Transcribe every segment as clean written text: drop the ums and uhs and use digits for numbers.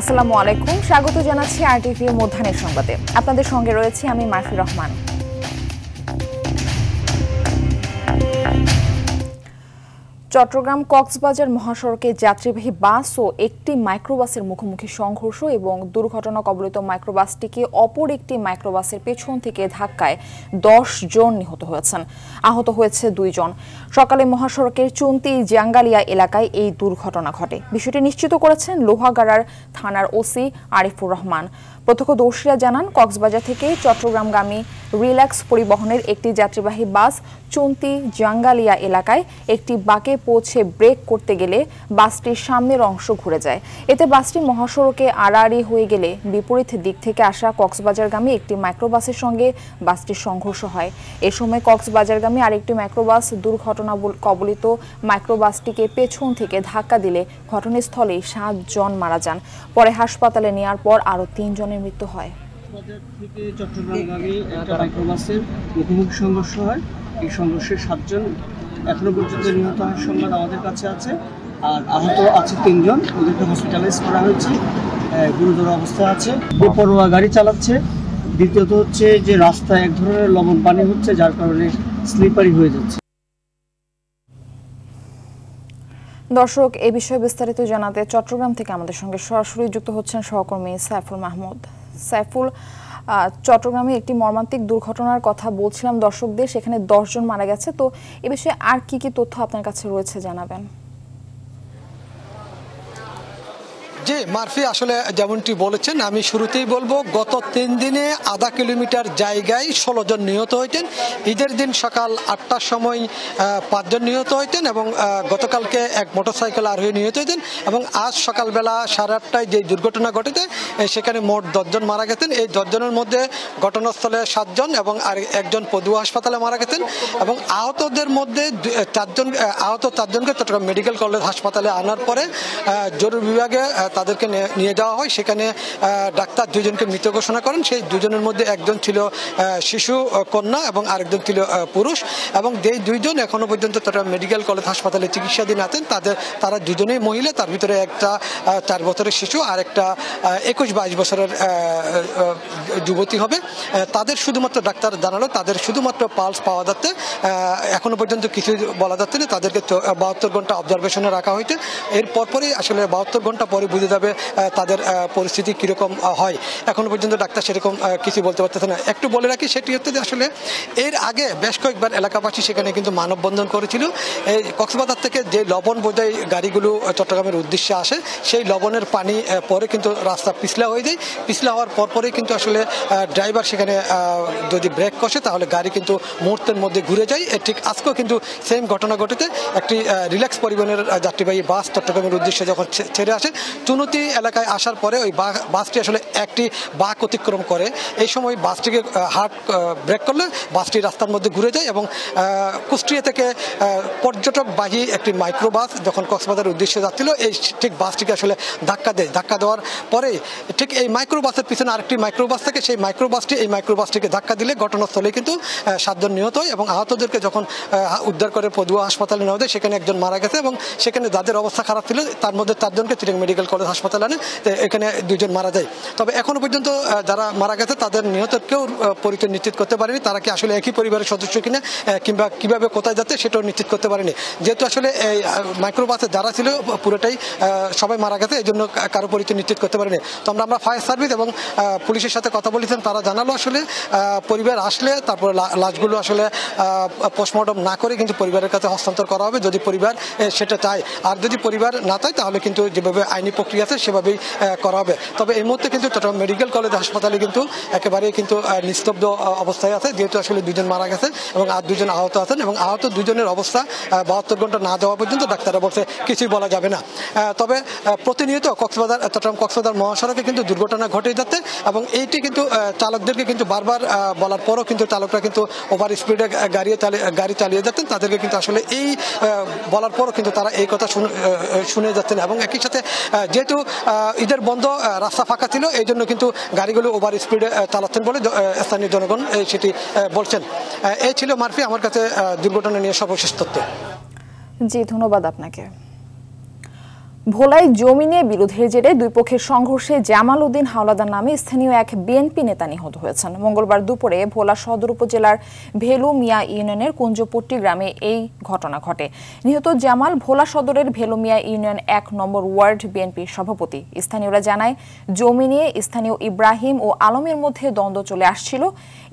আসসালামু আলাইকুম, স্বাগত জানাচ্ছি আরটিভি মধ্যাহ্নের সংবাদে। আপনাদের সঙ্গে রয়েছি আমি মারফি রহমান। চট্টগ্রাম কক্সবাজার মহাসড়কে যাত্রীবাহী বাস ও একটি মাইক্রোবাসের মুখোমুখি সংঘর্ষ এবং দুর্ঘটনা কবলিত মাইক্রোবাসটিকে অপর একটি মাইক্রোবাসের পেছন থেকে ধাক্কায় 10 জন নিহত হয়েছেন, আহত হয়েছে 2 জন। সকালে মহাসড়কের চুন্তি জাঙ্গালিয়া এলাকায় এই দুর্ঘটনা ঘটে। বিষয়টি নিশ্চিত করেছেন লোহাগাড়ার থানার ওসি আরিফুর রহমান। প্রত্যক্ষদর্শীরা জানান, কক্সবাজার থেকে চট্টগ্রামগামী রিল্যাক্স পরিবহনের একটি যাত্রীবাহী বাস চুন্তি জাঙ্গালিয়া এলাকায় একটি বাঁকে পৌঁছে ব্রেক করতে গেলে বাসটির সামনের অংশ ঘুরে যায়। এতে বাসটি মহাসড়কে আড়াআড়ি হয়ে গেলে বিপরীত দিক থেকে আসা কক্সবাজারগামী একটি মাইক্রোবাসের সঙ্গে বাসটির সংঘর্ষ হয়। এ সময় কক্সবাজারগামী আরেকটি মাইক্রোবাস দুর্ঘটনা কবলিত মাইক্রোবাসটিকে পেছন থেকে ধাক্কা দিলে ঘটনাস্থলেই 7 জন মারা যান। পরে হাসপাতালে নেওয়ার পর আরও 3 জনের মৃত্যু হয়। কক্সবাজার থেকে চট্টগ্রামগামী একটা মাইক্রোবাসের মুখোমুখি সংঘর্ষ হয়। এই সংঘর্ষে 7 জন এখনো পর্যন্ত নিহত হওয়ার সংবাদ আমাদের কাছে আছে, আর আহত আছে 3 জন। ওদেরকে হসপিটালাইজ করা হয়েছে, গুরুতর অবস্থায় আছে। বেপরোয়া গাড়ি চালাচ্ছে। দ্বিতীয়ত হচ্ছে যে রাস্তায় এক ধরনের লবণ পানি হচ্ছে, যার কারণে স্লিপারি হয়ে যাচ্ছে। দর্শক, এই বিষয়ে বিস্তারিত জানাতে চট্টগ্রাম থেকে আমাদের সঙ্গে সরাসরি যুক্ত হচ্ছেন সহকর্মী সাইফুল মাহমুদ। সাইফুল, চট্টগ্রামে একটি মর্মান্তিক দুর্ঘটনার কথা বলছিলাম দর্শকদের, সেখানে 10 জন মারা গেছে। তো এ বিষয়ে আর কি কি তথ্য আপনার কাছে রয়েছে জানাবেন। জি মারফি, আসলে যেমনটি বলেছেন, আমি শুরুতেই বলবো, গত 3 দিনে আধা কিলোমিটার জায়গায় 16 জন নিহত হইতেন। ঈদের দিন সকাল 8টার সময় 5 জন নিহত হইতেন এবং গতকালকে এক মোটরসাইকেল আরোহী নিহত হইতেন এবং আজ সকালবেলা 8:30টায় যে দুর্ঘটনা ঘটেছে সেখানে মোট 10 জন মারা গেছেন। এই 10 জনের মধ্যে ঘটনাস্থলে 7 জন এবং আর একজন পদুয়া হাসপাতালে মারা গেছেন এবং আহতদের মধ্যে 4 জন, আহত 4 জনকে চট্টগ্রাম মেডিকেল কলেজ হাসপাতালে আনার পরে জরুরি বিভাগে তাদেরকে নিয়ে যাওয়া হয়। সেখানে ডাক্তার 2 জনকে মৃত ঘোষণা করেন। সেই 2 জনের মধ্যে একজন ছিল শিশু কন্যা এবং আরেকজন ছিল পুরুষ, এবং যেই 2 জন এখনো পর্যন্ত চট্টগ্রাম মেডিকেল কলেজ হাসপাতালে চিকিৎসাধীন আছেন। তারা 2 জনেই মহিলা, তার ভিতরে একটা 4 বছরের শিশু আর একটা 21-22 বছরের যুবতী হবে। তাদের শুধুমাত্র ডাক্তার জানালো তাদের শুধুমাত্র পালস পাওয়া যাচ্ছে, এখনো পর্যন্ত কিছু বলা যাচ্ছে না। তাদেরকে 72 ঘন্টা অবজারভেশনে রাখা হয়েছে। এর পরপরই আসলে 72 ঘন্টা পরে বুঝে যাবে তাদের পরিস্থিতি কিরকম হয়। এখনো পর্যন্ত ডাক্তার সেরকম কিছু বলতে পারতেছে না। একটু বলে রাখি, সেটি হচ্ছে যে আসলে এর আগে বেশ কয়েকবার এলাকাবাসী সেখানে কিন্তু মানববন্ধন করেছিল। এই কক্সবাজার থেকে যে লবণ বোঝাই গাড়িগুলো চট্টগ্রামের উদ্দেশ্যে আসে, সেই লবণের পানি পরে কিন্তু রাস্তা পিছলা হয়ে যায়। পিছলা হওয়ার পরপরই কিন্তু আসলে ড্রাইভার সেখানে যদি ব্রেক কষে তাহলে গাড়ি কিন্তু মুহূর্তের মধ্যে ঘুরে যায়। ঠিক আজকেও কিন্তু সেম ঘটনা ঘটেছে। একটি রিল্যাক্স পরিবহনের যাত্রীবাহী বাস চট্টগ্রামের উদ্দেশ্যে যখন ছেড়ে আসে, চুনতি এলাকায় আসার পরে ওই বাসটি আসলে একটি বাঁক অতিক্রম করে। এই সময় বাসটিকে হার্ড ব্রেক করলে বাসটি রাস্তার মধ্যে ঘুরে যায় এবং কুষ্টিয়া থেকে পর্যটকবাহী একটি মাইক্রোবাস যখন কক্সবাজারের উদ্দেশ্যে যাচ্ছিল, এই ঠিক বাসটিকে আসলে ধাক্কা দেয়। ধাক্কা দেওয়ার পরে ঠিক এই মাইক্রোবাসের পিছনে আরেকটি মাইক্রোবাস থেকে সেই মাইক্রোবাসটি এই মাইক্রোবাসটিকে ধাক্কা দিলে ঘটনাস্থলে কিন্তু 7 জন নিহত হয় এবং আহতদেরকে যখন উদ্ধার করে পদুয়া হাসপাতালে নেওয়া যায়, সেখানে একজন মারা গেছে এবং সেখানে যাদের অবস্থা খারাপ ছিল তার মধ্যে 4 জনকে চিটাং মেডিকেল কলেজ হাসপাতালে আনে, এখানে 2 জন মারা যায়। তবে এখনো পর্যন্ত যারা মারা গেছে তাদের নিহতের কেউ পরিচয় নিশ্চিত করতে পারেনি। তারা কি আসলে একই পরিবারের সদস্য কিনা কিংবা কিভাবে কোথায় যাচ্ছে সেটাও নিশ্চিত করতে পারেনি। যেহেতু আসলে এই মাইক্রোবাসে যারা ছিল পুরোটাই সবাই মারা গেছে, এই জন্য কারো পরিচয় নিশ্চিত করতে পারেনি। তো আমরা ফায়ার সার্ভিস এবং পুলিশের সাথে কথা বলেছেন। তারা জানালো আসলে পরিবার আসলে তারপরে লাশগুলো আসলে পোস্টমর্টম না করে কিন্তু পরিবারের কাছে হস্তান্তর করা হবে যদি পরিবার সেটা চায়। আর যদি পরিবার না চায় তাহলে কিন্তু যেভাবে আইনি প্রক্রিয়া আছে সেভাবেই করা হবে। তবে এই মুহূর্তে কিন্তু চট্টগ্রাম মেডিকেল কলেজ হাসপাতালে কিন্তু একেবারেই কিন্তু নিস্তব্ধ অবস্থায় আছে, যেহেতু আসলে 2 জন মারা গেছে এবং আর 2 জন আহত আছেন এবং আহত 2 জনের অবস্থা 72 ঘন্টা না যাওয়া পর্যন্ত ডাক্তাররা বলছে কিছুই বলা যাবে না। তবে প্রতিনিয়ত চট্টগ্রাম কক্সবাজার মহাসড়কে কিন্তু দুর্ঘটনা ঘটে যাচ্ছে এবং এইটি কিন্তু চালকদেরকে কিন্তু বারবার বলার পরও কিন্তু চালকরা কিন্তু ওভার স্পিডে গাড়ি চালিয়ে যাচ্ছেন। তাদেরকে কিন্তু আসলে এই বলার পরও কিন্তু তারা এই কথা শুনে যাচ্ছেন এবং একই সাথে যেহেতু ঈদের বন্ধ, রাস্তা ফাঁকা ছিল, এই জন্য কিন্তু গাড়িগুলো ওভার স্পিডে চালাচ্ছেন বলে স্থানীয় জনগণ সেটি বলছেন। এই ছিল মারফি আমার কাছে দুর্ঘটনা নিয়ে সর্বশেষ তথ্য। জি, ধন্যবাদ আপনাকে। ভোলায় জমি নিয়ে বিরোধের জেরে দুই পক্ষের সংঘর্ষে জামাল উদ্দিন হাওলাদার নামে স্থানীয় এক বিএনপি নেতা নিহত হয়েছেন। মঙ্গলবার দুপুরে ভোলা সদর উপজেলার ভেলু মিয়া ইউনিয়নের কুঞ্জপট্টি গ্রামে এই ঘটনা ঘটে। নিহত জামাল ভোলা সদরের ভেলু মিয়া ইউনিয়ন ১ নম্বর ওয়ার্ড বিএনপির সভাপতি। স্থানীয়রা জানায়, জমি নিয়ে স্থানীয় ইব্রাহিম ও আলমের মধ্যে দ্বন্দ্ব চলে আসছিল।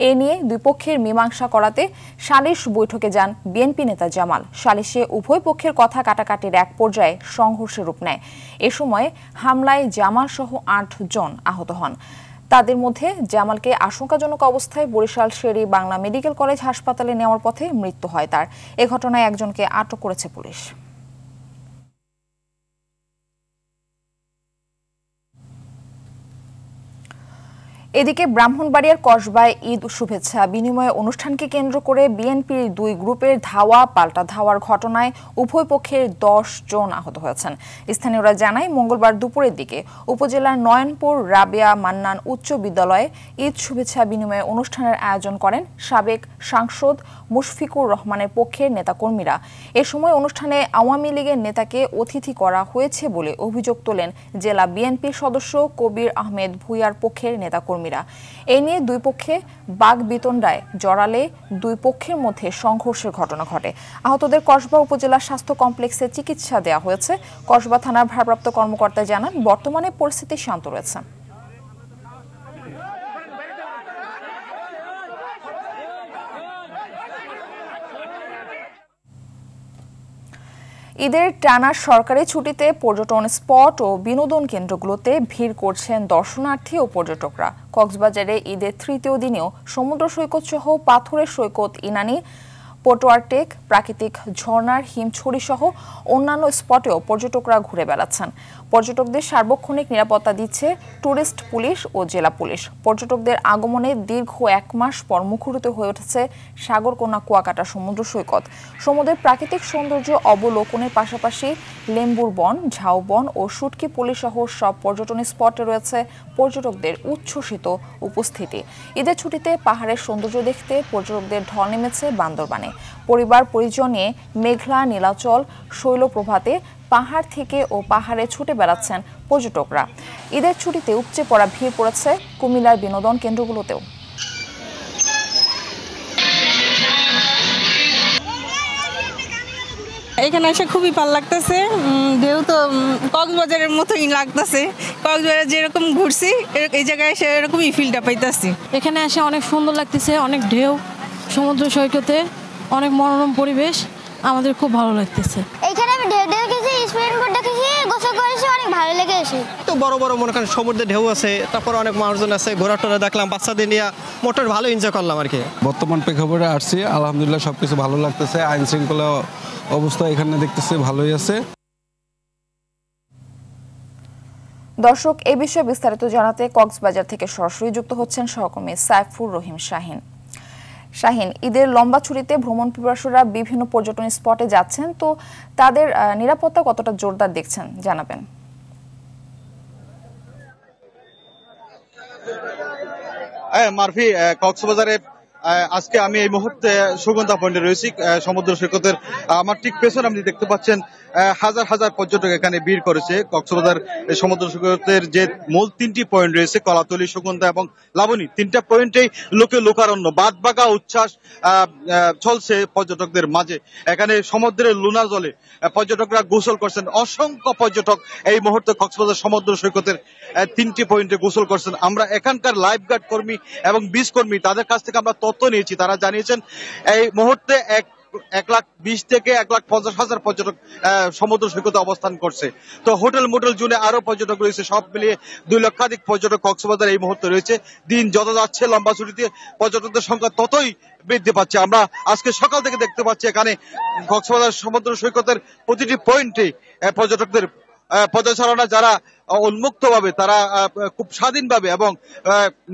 এ নিয়ে দুই পক্ষের মীমাংসা করাতে সালিশ বৈঠকে যান বিএনপি নেতা জামাল। সালিশে উভয় পক্ষের কথা কাটাকাটির এক পর্যায়ে সংঘর্ষের রূপ নেয়। এ সময় হামলায় জামাল সহ ৮ জন আহত হন। তাদের মধ্যে জামালকে আশঙ্কাজনক অবস্থায় বরিশাল শের-ই বাংলা মেডিকেল কলেজ হাসপাতালে নেওয়ার পথে মৃত্যু হয় তার। এ ঘটনায় একজনকে আটক করেছে পুলিশ। এদিকে ব্রাহ্মণবাড়িয়ার কসবায় ঈদ শুভেচ্ছা বিনিময় অনুষ্ঠানকে কেন্দ্র করে বিএনপির দুই গ্রুপের ধাওয়া পাল্টা ধাওয়ার ঘটনায় উভয় পক্ষের ১০ জন আহত হয়েছেন। স্থানীয়রা জানায়, মঙ্গলবার দুপুরের দিকে উপজেলার নয়নপুর রাবেয়া মান্নান উচ্চ বিদ্যালয়ে ঈদ শুভেচ্ছা বিনিময় অনুষ্ঠানের আয়োজন করেন সাবেক সাংসদ মুশফিকুর রহমানের পক্ষের নেতাকর্মীরা। এ সময় অনুষ্ঠানে আওয়ামী লীগের নেতাকে অতিথি করা হয়েছে বলে অভিযোগ তোলেন জেলা বিএনপির সদস্য কবির আহমেদ ভূঁইয়ার পক্ষের নেতাকর্মী। এ নিয়ে দুই পক্ষে বাগবিতণ্ডায় জড়ালে দুই পক্ষের মধ্যে সংঘর্ষের ঘটনা ঘটে। আহতদের কসবা উপজেলা স্বাস্থ্য কমপ্লেক্সে চিকিৎসা দেওয়া হয়েছে। কসবা থানার ভারপ্রাপ্ত কর্মকর্তা জানান, বর্তমানে পরিস্থিতি শান্ত রয়েছে। ঈদের টানা সরকারি ছুটিতে পর্যটন স্পট ও বিনোদন কেন্দ্রগুলোতে ভিড় করছেন দর্শনার্থী ও পর্যটকরা। কক্সবাজারে ঈদের তৃতীয় দিনেও সমুদ্র সৈকত সহ পাথরের সৈকত ইনানি, পটোয়ারটেক, প্রাকৃতিক ঝর্ণার হিমছড়ি সহ অন্যান্য স্পটেও পর্যটকরা ঘুরে বেড়াচ্ছেন। পর্যটকদের সার্বক্ষণিক নিরাপত্তা দিচ্ছে ট্যুরিস্ট পুলিশ ও জেলা পুলিশ। পর্যটকদের আগমনে দীর্ঘ ১ মাস পর মুখরিত হয়ে উঠেছে সাগরকন্যা কুয়াকাটা সমুদ্র সৈকত। সমুদ্রের প্রাকৃতিক সৌন্দর্য অবলোকনের পাশাপাশি লেম্বুর বন, ঝাউবন ও শুটকি পল্লী সহ সব পর্যটন স্পটে রয়েছে পর্যটকদের উচ্ছ্বসিত উপস্থিতি। ঈদের ছুটিতে পাহাড়ের সৌন্দর্য দেখতে পর্যটকদের ঢল নেমেছে বান্দরবানে। পরিবার পরিজন নিয়ে মেঘলা, নীলাচল, শৈলপ্রভাতে পাহাড় থেকে ও পাহাড়ে ছুটে বেড়াচ্ছেন পর্যটকরা। ঈদের ছুটিতে উপচে পড়া ভিড় পড়েছে কুমিল্লার বিনোদন কেন্দ্রগুলোতেও। এখানে এসে খুবই ভালো লাগতেছে। ঢেউ তো কক্সবাজারের মতোই লাগতেছে। কক্সবাজার যেরকম ঘুরছি এই জায়গায় এসে এরকমই ফিলটা পাইতেছি। এখানে এসে অনেক সুন্দর লাগতেছে, অনেক ঢেউ, সমুদ্র সৈকতে অনেক মনোরম পরিবেশ, আমাদের খুব ভালো লাগতেছে। এখানে আমি ঢেউ দেখেছি, স্পিড বোট দেখেছি, গোসল করেছি, অনেক ভালো লেগেছে। তো বড় বড় মনে করেন সমুদ্রে ঢেউ আছে, তারপর অনেক মানুষজন আছে, ঘোরা টোরা দেখলাম, বাচ্চাদের নিয়ে মোটর ভালো এনজয় করলাম আর কি। বর্তমান প্রেক্ষাপটে আসছি, আলহামদুলিল্লাহ সবকিছু ভালো লাগতেছে। আইন শৃঙ্খলা অবস্থা এখানে দেখতেছি ভালোই আছে। দর্শক, এই বিষয়ে বিস্তারিত জানাতে কক্সবাজার থেকে সরাসরি যুক্ত হচ্ছেন সহকর্মী সাইফুর রহিম শাহিন। শাহিন, ঈদের লম্বা ছুটিতে ভ্রমণ পিপাসুরা বিভিন্ন পর্যটন স্পটে যাচ্ছেন, তো তাদের নিরাপত্তা কতটা জোরদার দেখছেন জানাবেন। মারফি, কক্সবাজারে আজকে আমি এই মুহূর্তে সুগন্ধা পয়েন্টে রয়েছি, সমুদ্র সৈকতের আমার ঠিক পেছনে আপনি দেখতে পাচ্ছেন হাজার হাজার পর্যটক এখানে ভিড় করেছে। কক্সবাজার সমুদ্র সৈকতের যে মূল 3টি পয়েন্ট রয়েছে, কলাতলি, সুগন্ধা এবং লাবণী, 3টা পয়েন্টেই লোকে লোকারণ্য, বাদবাগা উচ্ছ্বাস চলছে পর্যটকদের মাঝে। এখানে সমুদ্রের লুনা জলে পর্যটকরা গোসল করছেন। অসংখ্য পর্যটক এই মুহূর্তে কক্সবাজার সমুদ্র সৈকতের 3টি পয়েন্টে গোসল করছেন। আমরা এখানকার লাইফ গার্ড কর্মী এবং বিচ কর্মী তাদের কাছ থেকে আমরা তথ্য নিয়েছি। তারা জানিয়েছেন এই মুহূর্তে 1,20,000 থেকে 1,50,000 পর্যটক সমুদ্র সৈকতে অবস্থান করছে। তো হোটেল মোটেল জুড়ে আরো পর্যটক রয়েছে। সব মিলিয়ে 2 লক্ষাধিক পর্যটক কক্সবাজার এই মুহূর্তে রয়েছে। দিন যত যাচ্ছে লম্বা ছুটিতে পর্যটকদের সংখ্যা ততই বৃদ্ধি পাচ্ছে। আমরা আজকে সকাল থেকে দেখতে পাচ্ছি এখানে কক্সবাজার সমুদ্র সৈকতের প্রতিটি পয়েন্টে পর্যটকদের পদচারণা যারা উন্মুক্তভাবে, তারা খুব স্বাধীনভাবে এবং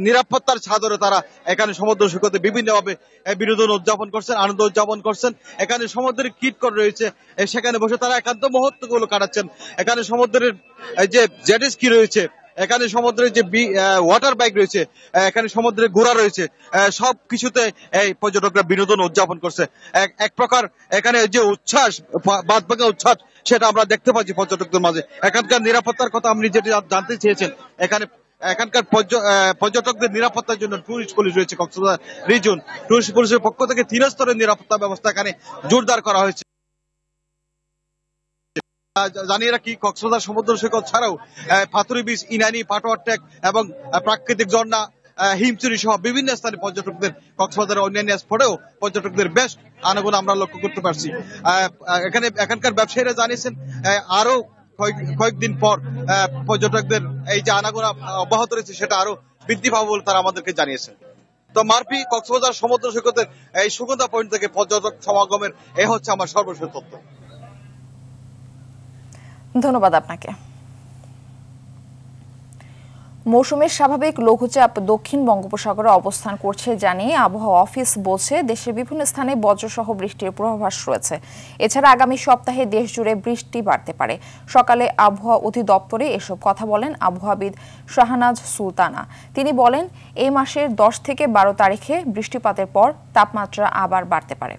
নিরাপত্তার ছাদরে তারা এখানে সমুদ্র সৈকতে বিভিন্নভাবে বিনোদন উদযাপন করছেন, আনন্দ উদযাপন করছেন। এখানে সমুদ্রের কীটকর রয়েছে, সেখানে বসে তারা একান্ত মুহূর্তগুলো কাটাচ্ছেন। এখানে সমুদ্রের যে জেট স্কি রয়েছে, এখানে সমুদ্রের যে ওয়াটার বাইক রয়েছে, এখানে সমুদ্রে ঘোড়া রয়েছে, সব কিছুতে এই পর্যটকরা বিনোদন উদযাপন করছে। এক প্রকার এখানে যে উচ্ছ্বাস, বাদ ভাঙা উচ্ছ্বাস, সেটা আমরা দেখতে পাচ্ছি পর্যটকদের মাঝে। এখানকার নিরাপত্তার কথা আপনি যেটা জানতে চেয়েছেন, এখানকার পর্যটকদের নিরাপত্তার জন্য টুরিস্ট পুলিশ রয়েছে। কক্সবাজার রিজন টুরিস্ট পুলিশের পক্ষ থেকে 3 স্তরের নিরাপত্তা ব্যবস্থা এখানে জোরদার করা হয়েছে। জানিয়ে রাখি, কক্সবাজার সমুদ্র সৈকত ছাড়াও পাথুরি বিচ, ইনানি, পাটোয়ার টেক এবং প্রাকৃতিক ঝর্ণা, হিমচুরি সহ বিভিন্ন স্থানে পর্যটকদের, কক্সবাজারের অন্যান্য স্পটেও পর্যটকদের বেশ আনাগোনা আমরা লক্ষ্য করতে পারছি। এখানকার ব্যবসায়ীরা জানিয়েছেন আরো কয়েকদিন পর পর্যটকদের এই যে আনাগোনা অব্যাহত রয়েছে সেটা আরো বৃদ্ধি পাবে বলে তারা আমাদেরকে জানিয়েছেন। তো মারফি, কক্সবাজার সমুদ্র সৈকতের এই সুগন্ধা পয়েন্ট থেকে পর্যটক সমাগমের এ হচ্ছে আমার সর্বশেষ তথ্য। ধন্যবাদ আপনাকে। মৌসুমের স্বাভাবিক লঘুচাপ দক্ষিণ বঙ্গোপসাগরে অবস্থান করছে জানিয়ে আবহাওয়া অফিস বলছে দেশের বিভিন্ন স্থানে বজ্রসহ বৃষ্টির পূর্বাভাস রয়েছে। এছাড়া আগামী সপ্তাহে দেশ জুড়ে বৃষ্টি বাড়তে পারে। সকালে আবহাওয়া অধিদপ্তরে এসব কথা বলেন আবহাওয়াবিদ শাহনাজ সুলতানা। তিনি বলেন, এই মাসের 10 থেকে 12 তারিখে বৃষ্টিপাতের পর তাপমাত্রা আবার বাড়তে পারে।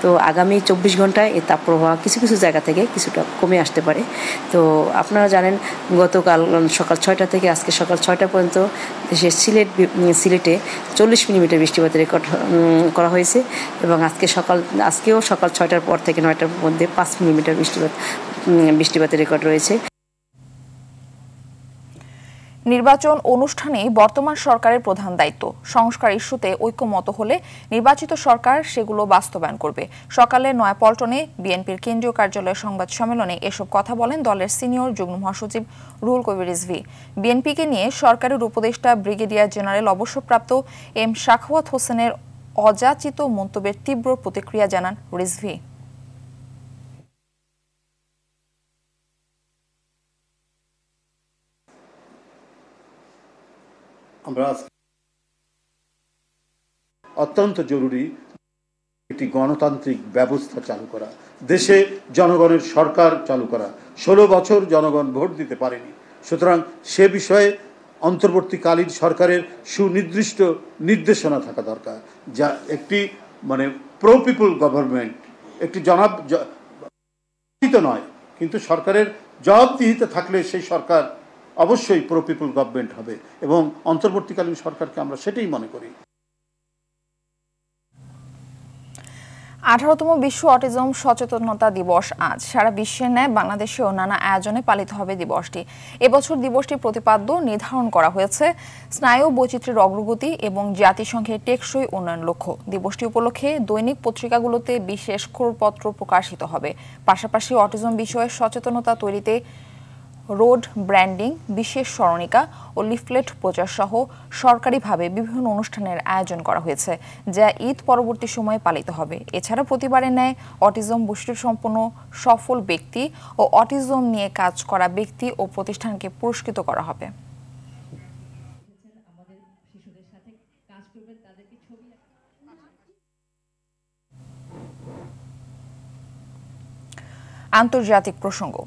তো আগামী 24 ঘন্টায় এই তাপপ্রবাহ কিছু কিছু জায়গা থেকে কিছুটা কমে আসতে পারে। তো আপনারা জানেন, গতকাল সকাল 6টা থেকে আজকে সকাল 6টা পর্যন্ত দেশের সিলেটে 40 মিলিমিটার বৃষ্টিপাতের রেকর্ড করা হয়েছে এবং আজকেও সকাল 6টার পর থেকে 9টার মধ্যে 5 মিলিমিটার বৃষ্টিপাতের রেকর্ড রয়েছে। নির্বাচন অনুষ্ঠানে বর্তমান সরকারের প্রধান দায়িত্ব। সংস্কার ইস্যুতে ঐক্যমত হলে নির্বাচিত সরকার সেগুলো বাস্তবায়ন করবে। সকালে নয়াপল্টনে বিএনপির কেন্দ্রীয় কার্যালয়ের সংবাদ সম্মেলনে এসব কথা বলেন দলের সিনিয়র যুগ্ম মহাসচিব রুহুল কবির রিজভী। বিএনপিকে নিয়ে সরকারের উপদেষ্টা ব্রিগেডিয়ার জেনারেল অবসরপ্রাপ্ত এম সাখাওয়াত হোসেনের অযাচিত মন্তব্যের তীব্র প্রতিক্রিয়া জানান রিজভী। আমরা অত্যন্ত জরুরি একটি গণতান্ত্রিক ব্যবস্থা চালু করা, দেশে জনগণের সরকার চালু করা। 16 বছর জনগণ ভোট দিতে পারেনি, সুতরাং সে বিষয়ে অন্তর্বর্তীকালীন সরকারের সুনির্দিষ্ট নির্দেশনা থাকা দরকার, যা একটি প্রো পিপল গভর্নমেন্ট, একটি নয়, কিন্তু সরকারের জবাবদিহিতে থাকলে সেই সরকার অবশ্যই প্রো পিপল গভর্নমেন্ট হবে এবং অন্তর্বর্তীকালীন সরকারকে আমরা সেটাই মনে করি। 18তম বিশ্ব অটিজম সচেতনতা দিবস আজ। সারা বিশ্বের ন্যায় বাংলাদেশেও নানা আয়োজনে পালিত হবে দিবসটি। এবছর দিবসটির প্রতিপাদ্য নির্ধারণ করা হয়েছে স্নায়ু বৈচিত্র্যের অগ্রগতি এবং জাতিসংঘের টেকসই উন্নয়ন লক্ষ্য। দিবসটি উপলক্ষে দৈনিক পত্রিকাগুলোতে বিশেষ করপত্র প্রকাশিত হবে। পাশাপাশি অটিজম বিষয়ে সচেতনতা তৈরিতে রোড ব্র্যান্ডিং, বিশেষ স্মরণিকা ও লিফলেট প্রচার সহ সরকারিভাবে বিভিন্ন অনুষ্ঠানের আয়োজন করা হয়েছে, যা ঈদ পরবর্তী সময়ে পালিত হবে। এছাড়া প্রতিবারের ন্যায় অটিজম বৈশিষ্ট্যসম্পন্ন সফল ব্যক্তি ও অটিজম নিয়ে কাজ করা ব্যক্তি ও প্রতিষ্ঠানকে পুরস্কৃত করা হবে। আন্তর্জাতিক প্রসঙ্গ।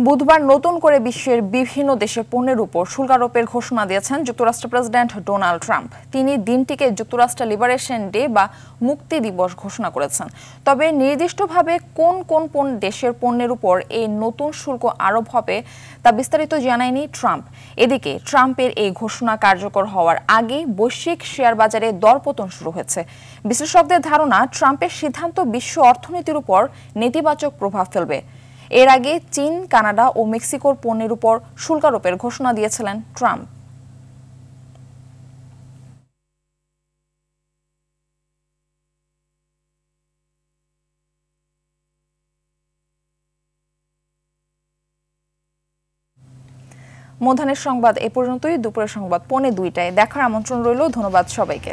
বুধবার নতুন করে বিশ্বের বিভিন্ন দেশের পণ্যের উপর শুল্ক আরোপের ঘোষণা দিয়েছেন যুক্তরাষ্ট্র প্রেসিডেন্ট ডোনাল্ড ট্রাম্প। তিনি দিনটিকে যুক্তরাষ্ট্র লিবারেশন ডে বা মুক্তি দিবস ঘোষণা করেছেন। তবে নির্দিষ্টভাবে কোন কোন দেশের পণ্যের উপর এই নতুন শুল্ক আরোপ হবে তা বিস্তারিত জানায়নি ট্রাম্প। এদিকে ট্রাম্পের এই ঘোষণা কার্যকর হওয়ার আগে বৈশ্বিক শেয়ার বাজারে দরপতন শুরু হয়েছে। বিশ্লেষকদের ধারণা, ট্রাম্পের সিদ্ধান্ত বিশ্ব অর্থনীতির উপর নেতিবাচক প্রভাব ফেলবে। এর আগে চীন, কানাডা ও মেক্সিকোর পণ্যের উপর শুল্ক আরোপের ঘোষণা দিয়েছিলেন ট্রাম্প। মধ্যাহ্নের সংবাদ এ পর্যন্তই। দুপুরের সংবাদ 1:45টায় দেখার আমন্ত্রণ রইল। ধন্যবাদ সবাইকে।